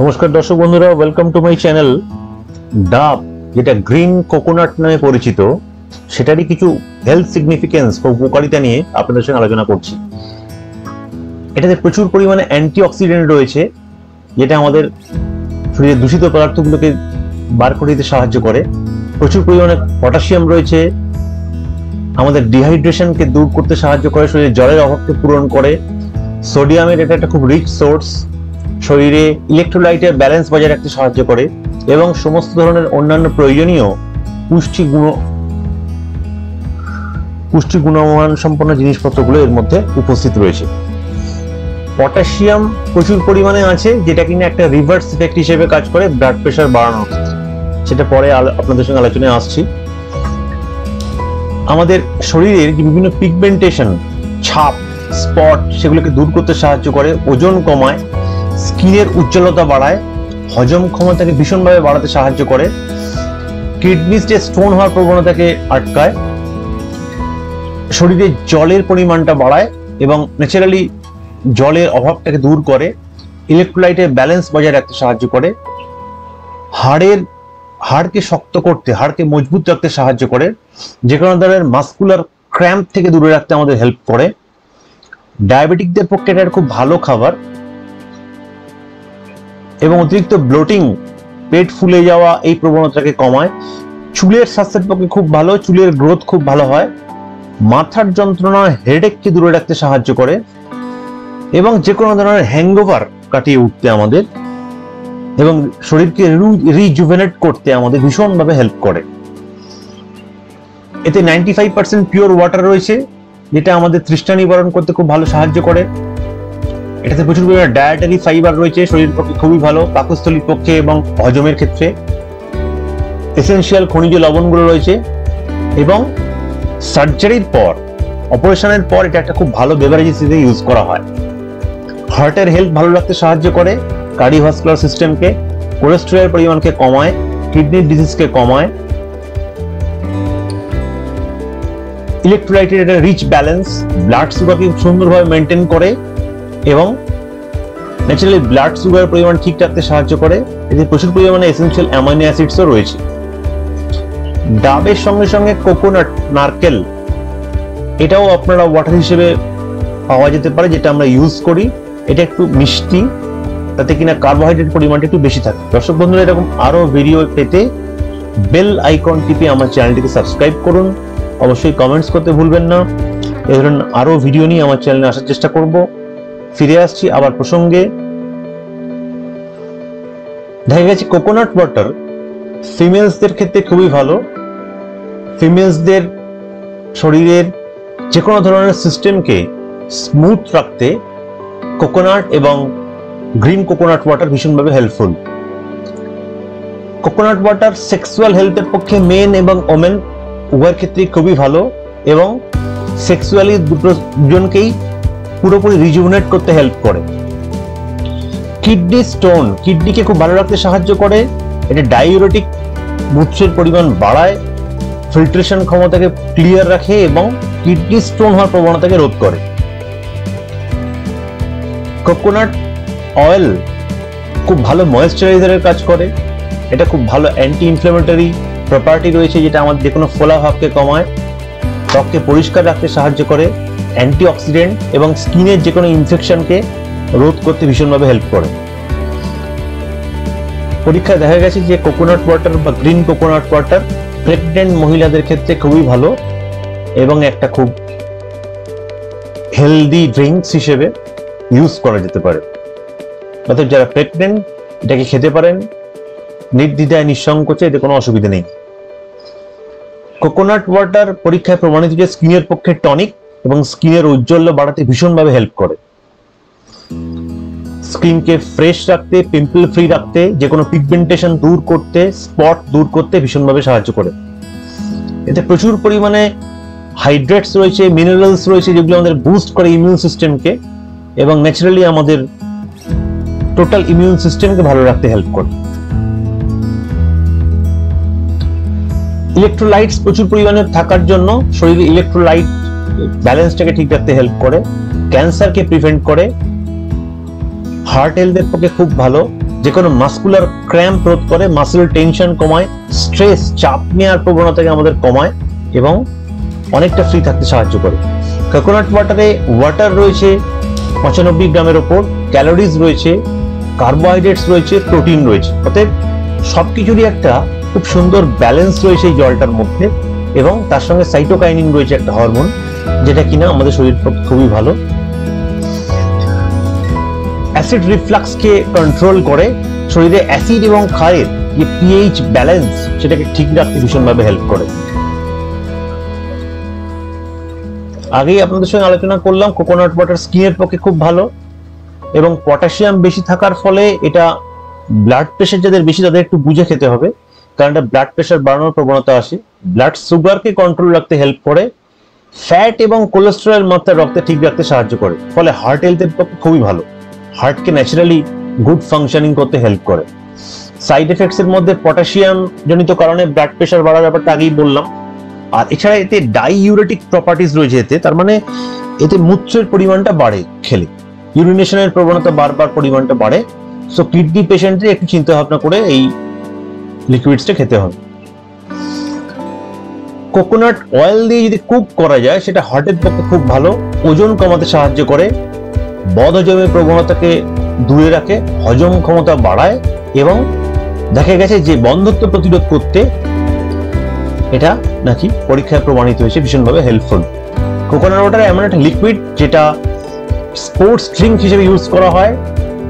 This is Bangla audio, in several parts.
নমস্কার দর্শক বন্ধুরা, ওয়েলকাম টু মাই চ্যানেল। ডাব যেটা গ্রিন কোকোনাট নামে পরিচিত, সেটারই কিছু হেলথ সিগনিফিকেন্স বা উপকারিতা নিয়ে আপনাদের সঙ্গে আলোচনা করছি। এটাতে প্রচুর পরিমাণে অ্যান্টিঅক্সিডেন্ট রয়েছে, যেটা আমাদের শরীরের দূষিত পদার্থগুলোকে বার করে দিতে সাহায্য করে। প্রচুর পরিমাণে পটাশিয়াম রয়েছে, আমাদের ডিহাইড্রেশনকে দূর করতে সাহায্য করে, শরীরে জলের অভাবকে পূরণ করে। সোডিয়ামের এটা একটা খুব রিচ সোর্স, শরীরে ইলেকট্রোলাইটের ব্যালেন্স বজায় রাখতে সাহায্য করে এবং সমস্ত ধরনের অন্যান্য প্রয়োজনীয় পুষ্টি গুণমান সম্পন্ন জিনিসপত্রগুলো এর মধ্যে উপস্থিত রয়েছে। পটাশিয়াম প্রচুর পরিমাণে আছে, যেটা কিনা একটা রিভার্স ইফেক্ট হিসেবে কাজ করে ব্লাড প্রেশার বাড়ানোর ক্ষেত্রে। সেটা পরে আপনাদের সঙ্গে আলোচনায় আসছি। আমাদের শরীরের যে বিভিন্ন পিগমেন্টেশন, ছাপ, স্পট, সেগুলোকে দূর করতে সাহায্য করে, ওজন কমায়, স্কিনের উজ্জ্বলতা বাড়ায়, হজম ক্ষমতাকে ভীষণভাবে বাড়াতে সাহায্য করে, কিডনিতে স্টোন হওয়ার প্রবণতাকে আটকায়, শরীরে জলের পরিমাণটা বাড়ায় এবং ন্যাচারালি জলের অভাবটাকে দূর করে, ইলেকট্রোলাইটের ব্যালেন্স বজায় রাখতে সাহায্য করে, হাড়কে শক্ত করতে, হাড়কে মজবুত রাখতে সাহায্য করে, যে কোনো ধরনের মাসকুলার ক্র্যাম্প থেকে দূরে রাখতে আমাদের হেল্প করে। ডায়াবেটিকদের পক্ষে এটা খুব ভালো খাবার এবং অতিরিক্ত ব্লোটিং, পেট ফুলে যাওয়া, এই প্রবণতাকে কমায়। চুলের স্বাস্থ্যের পক্ষে খুব ভালো, চুলের গ্রোথ খুব ভালো হয়, মাথার যন্ত্রণা, হেডেককে দূরে রাখতে সাহায্য করে এবং যে কোনো ধরনের হ্যাংওভার কাটিয়ে উঠতে আমাদের এবং শরীরকে রিজুভেনেট করতে আমাদের ভীষণভাবে হেল্প করে। এতে 95% পিওর ওয়াটার রয়েছে, যেটা আমাদের তৃষ্ণা নিবারণ করতে খুব ভালো সাহায্য করে। এটাতে প্রচুর পরিমাণে ডায়েটারি ফাইবার রয়েছে, শরীরের পক্ষে খুবই ভালো, পাকস্থলীর পক্ষে এবং হজমের ক্ষেত্রে। এসেনশিয়াল খনিজ লবণগুলো রয়েছে এবং সার্জারির পর, অপারেশনের পর এটা একটা খুব ভালো বেভারেজ হিসেবে ইউজ করা হয়। হার্টের হেলথ ভালো রাখতে সাহায্য করে, কার্ডিওভাস্কুলার সিস্টেমকে, কোলেস্টেরলের পরিমাণকে কমায়, কিডনির ডিজিজকে কমায়, ইলেকট্রোলাইটের একটা রিচ ব্যালেন্স, ব্লাড সুগারকে সুন্দরভাবে মেনটেন করে এবং ন্যাচারালি ব্লাড সুগারের পরিমাণ ঠিক রাখতে সাহায্য করে। এতে প্রচুর পরিমাণে এসেনশিয়াল অ্যামাইনো অ্যাসিডসও রয়েছে। ডাবের সঙ্গে সঙ্গে কোকোনাট, নারকেল, এটাও আপনারা ওয়াটার হিসেবে পাওয়া যেতে পারে, যেটা আমরা ইউজ করি। এটা একটু মিষ্টি, তাতে কিনা কার্বোহাইড্রেট পরিমাণটা একটু বেশি থাকে। দর্শক বন্ধুরা, এরকম আরো ভিডিও পেতে বেল আইকন টিপে আমার চ্যানেলটিকে সাবস্ক্রাইব করুন। অবশ্যই কমেন্টস করতে ভুলবেন না। এই ধরনের আরো ভিডিও নিয়ে আমার চ্যানেলে আসার চেষ্টা করব। ফিরে আসছি আবার প্রসঙ্গে। দেখা গেছে কোকোনাট ওয়াটার ফিমেলসদের ক্ষেত্রে খুবই ভালো। ফিমেলসদের শরীরের যে কোনো ধরনের সিস্টেমকে স্মুথ রাখতে কোকোনাট এবং গ্রিন কোকোনাট ওয়াটার ভীষণভাবে হেল্পফুল। কোকোনাট ওয়াটার সেক্সুয়াল হেলথের পক্ষে মেন এবং ওমেন উভয়ের ক্ষেত্রে খুবই ভালো এবং সেক্সুয়ালি দুজনকেই পুরোপুরি রিজুভেনেট করতে হেল্প করে। কিডনি স্টোন, কিডনিকে খুব ভালো রাখতে সাহায্য করে। এটা ডাইউরেটিক, মূত্রের পরিমাণ বাড়ায়, ফিল্ট্রেশন ক্ষমতাকে ক্লিয়ার রাখে এবং কিডনি স্টোন হওয়ার প্রবণতাকে রোধ করে। কোকোনাট অয়েল খুব ভালো ময়েশ্চারাইজারের কাজ করে। এটা খুব ভালো অ্যান্টি ইনফ্ল্যামেটরি প্রপার্টি রয়েছে, যেটা আমাদের যে কোনো ফোলা ভাবকে কমায়, ত্বককে পরিষ্কার রাখতে সাহায্য করে, অ্যান্টিঅক্সিডেন্ট এবং স্কিনের যে কোনো ইনফেকশনকে রোধ করতে ভীষণভাবে হেল্প করে। পরীক্ষায় দেখা গেছে যে কোকোনাট ওয়াটার বা গ্রিন কোকোনাট ওয়াটার প্রেগনেন্ট মহিলাদের ক্ষেত্রে খুবই ভালো এবং একটা খুব হেলদি ড্রিঙ্কস হিসেবে ইউজ করা যেতে পারে। অর্থাৎ যারা প্রেগনেন্ট এটাকে খেতে পারেন নির্দ্বিধায়, নিঃসংকোচে, এতে কোনো অসুবিধা নেই। কোকোনাট ওয়াটার পরীক্ষায় প্রমাণিত যে স্কিনের পক্ষে টনিক এবং স্কিনের ঔজ্জ্বল্য বাড়াতে ভীষণভাবে হেল্প করে। স্কিনকে ফ্রেশ রাখতে, পিম্পল ফ্রি রাখতে, যে কোনো পিগমেন্টেশন দূর করতে, স্পট দূর করতে ভীষণভাবে সাহায্য করে। এতে প্রচুর পরিমাণে হাইড্রেটস রয়েছে, মিনারেলস রয়েছে, যেগুলো আমাদের বুস্ট করে ইমিউন সিস্টেমকে এবং ন্যাচারালি আমাদের টোটাল ইমিউন সিস্টেমকে ভালো রাখতে হেল্প করে। ইলেকট্রোলাইটস প্রচুর পরিমাণে থাকার জন্য শরীরে ইলেকট্রোলাইট ব্যালেন্সটাকে ঠিক রাখতে হেল্প করে, ক্যান্সারকে প্রিভেন্ট করে, হার্ট হেলথের পক্ষে খুব ভালো, যে কোনো মাসকুলার ক্র্যাম্প রোধ করে, মাসেল টেনশন কমায়, স্ট্রেস চাপ নেওয়ার প্রবণতাকে আমাদের কমায় এবং অনেকটা ফ্রি থাকতে সাহায্য করে। কোকোনাট ওয়াটারে ওয়াটার রয়েছে 95 গ্রামের ওপর, ক্যালোরিজ রয়েছে, কার্বোহাইড্রেটস রয়েছে, প্রোটিন রয়েছে, অতএব সবকিছুরই একটা খুব সুন্দর ব্যালেন্স রয়েছে এই জলটার মধ্যে। এবং তার সঙ্গে সাইটোকাইনিন রয়েছে একটা হরমোন, যেটা কিনা আমাদের শরীরের পক্ষে খুবই ভালো। অ্যাসিড রিফ্লাক্সকে কন্ট্রোল করে, শরীরে অ্যাসিড এবং ক্ষারের যে পিএইচ ব্যালেন্স সেটাকে ঠিক রাখতে ভীষণভাবে হেল্প করে। আগেই আপনাদের সঙ্গে আলোচনা করলাম কোকোনাট ওয়াটার স্কিনের পক্ষে খুব ভালো এবং পটাশিয়াম বেশি থাকার ফলে এটা ব্লাড প্রেশার যাদের বেশি তাদের একটু বুঝে খেতে হবে, কারণ এটা ব্লাড প্রেশার বাড়ানোর প্রবণতা আসে। ব্লাড সুগারকে কন্ট্রোল রাখতে হেল্প করে, ফ্যাট এবং কোলেস্টেরল মাত্রা রক্তে ঠিক রাখতে সাহায্য করে, ফলে হার্ট হেলথের পক্ষে খুবই ভালো, হার্টকে ন্যাচারালি গুড ফাংশনিং করতে হেল্প করে। সাইড এফেক্টস এর মধ্যে পটাশিয়াম জনিত কারণে ব্লাড প্রেশার বাড়ার ব্যাপারটা আগেই বললাম। আর এছাড়া এতে ডাইইউরেটিক প্রপার্টিজ রয়েছে এতে, তার মানে এতে মূত্রের পরিমাণটা বাড়ে খেলে, ইউরিনেশনের প্রবণতা বারবার পরিমাণটা বাড়ে। সো কিডনি পেশেন্টদের একটু চিন্তা ভাবনা করে এই লিকুইডসটা খেতে হবে। কোকোনাট অয়েল দিয়ে যদি কুক করা যায় সেটা হার্টের পক্ষে খুব ভালো, ওজন কমাতে সাহায্য করে, বদহজমের প্রবণতাকে দূরে রাখে, হজম ক্ষমতা বাড়ায় এবং দেখা গেছে যে বন্ধ্যাত্ব প্রতিরোধ করতে এটা নাকি পরীক্ষায় প্রমাণিত হয়েছে ভীষণভাবে হেল্পফুল। কোকোনাট ওয়াটার এমন একটা লিকুইড যেটা স্পোর্টস ড্রিঙ্ক হিসেবে ইউজ করা হয়,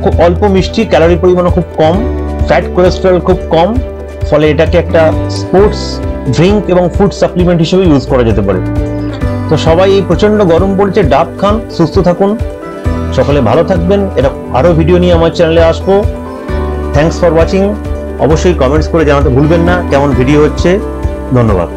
খুব অল্প মিষ্টি, ক্যালোরি পরিমাণও খুব কম, ফ্যাট কোলেস্টেরল খুব কম, ফলে এটাকে একটা স্পোর্টস ড্রিঙ্ক এবং ফুড সাপ্লিমেন্ট হিসেবে ইউজ করা যেতে পারে। তো সবাই এই প্রচন্ড গরম পড়ছে, ডাব খান, সুস্থ থাকুন, সকলে ভালো থাকবেন। এটা আরো ভিডিও নিয়ে আমার চ্যানেলে আসবো। Thanks for watching. অবশ্যই কমেন্টস করে জানাতে ভুলবেন না কেমন ভিডিও হচ্ছে। ধন্যবাদ।